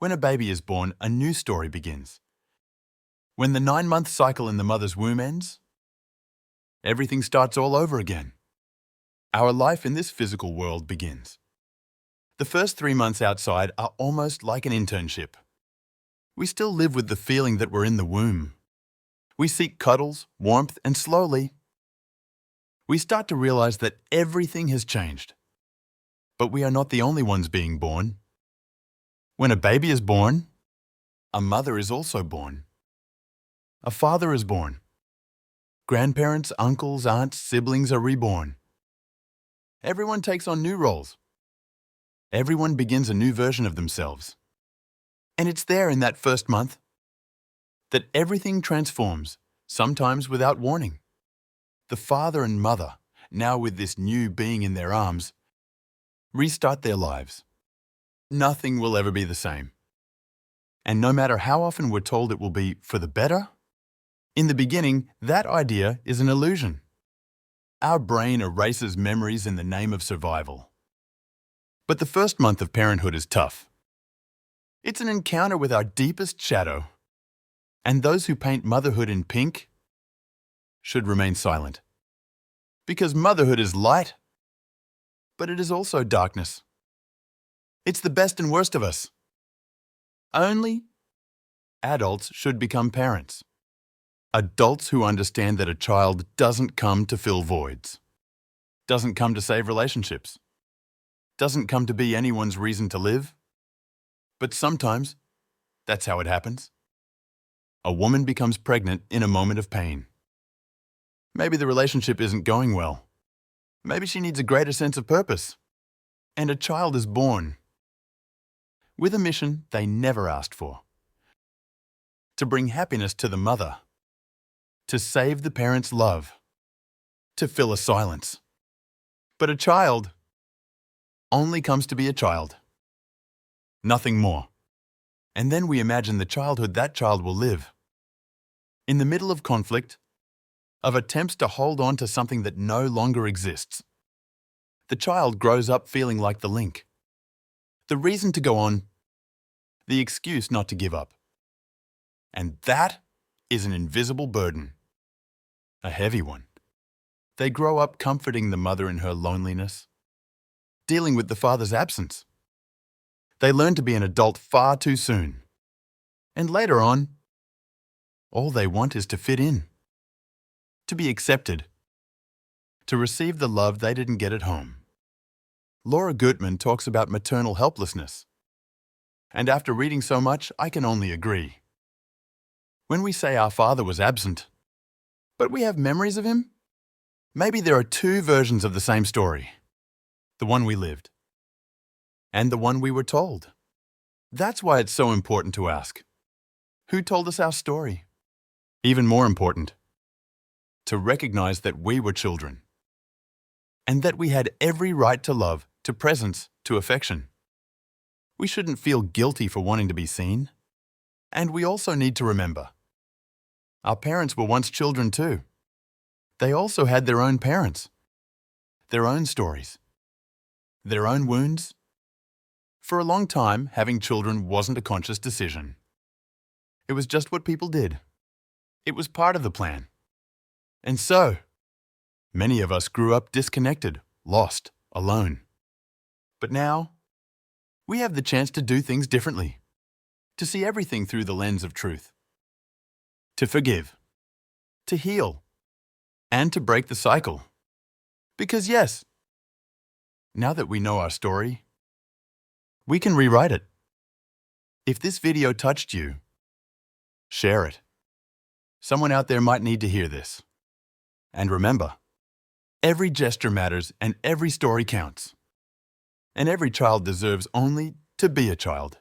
When a baby is born, a new story begins. When the 9-month cycle in the mother's womb ends, everything starts all over again. Our life in this physical world begins. The first 3 months outside are almost like an internship. We still live with the feeling that we're in the womb. We seek cuddles, warmth, and slowly, we start to realize that everything has changed. But we are not the only ones being born. When a baby is born, a mother is also born. A father is born. Grandparents, uncles, aunts, siblings are reborn. Everyone takes on new roles. Everyone begins a new version of themselves. And it's there in that first month that everything transforms, sometimes without warning. The father and mother, now with this new being in their arms, restart their lives. Nothing will ever be the same. And no matter how often we're told it will be for the better, in the beginning, that idea is an illusion. Our brain erases memories in the name of survival. But the first month of parenthood is tough. It's an encounter with our deepest shadow. And those who paint motherhood in pink should remain silent. Because motherhood is light, but it is also darkness. It's the best and worst of us. Only adults should become parents. Adults who understand that a child doesn't come to fill voids, doesn't come to save relationships, doesn't come to be anyone's reason to live. But sometimes, that's how it happens. A woman becomes pregnant in a moment of pain. Maybe the relationship isn't going well. Maybe she needs a greater sense of purpose. And a child is born with a mission they never asked for. To bring happiness to the mother. To save the parent's love. To fill a silence. But a child only comes to be a child. Nothing more. And then we imagine the childhood that child will live. In the middle of conflict, of attempts to hold on to something that no longer exists. The child grows up feeling like the link. The reason to go on. The excuse not to give up. And that is an invisible burden. A heavy one. They grow up comforting the mother in her loneliness, dealing with the father's absence. They learn to be an adult far too soon. And later on, all they want is to fit in, to be accepted, to receive the love they didn't get at home. Laura Gutman talks about maternal helplessness. And after reading so much, I can only agree. When we say our father was absent, but we have memories of him, maybe there are two versions of the same story. The one we lived, and the one we were told. That's why it's so important to ask, who told us our story? Even more important, to recognize that we were children, and that we had every right to love, to presence, to affection. We shouldn't feel guilty for wanting to be seen. And we also need to remember, our parents were once children too. They also had their own parents, their own stories, their own wounds. For a long time, having children wasn't a conscious decision. It was just what people did. It was part of the plan. And so, many of us grew up disconnected, lost, alone. But now, we have the chance to do things differently, to see everything through the lens of truth, to forgive, to heal, and to break the cycle. Because yes, now that we know our story, we can rewrite it. If this video touched you, share it. Someone out there might need to hear this. And remember, every gesture matters and every story counts. And every child deserves only to be a child.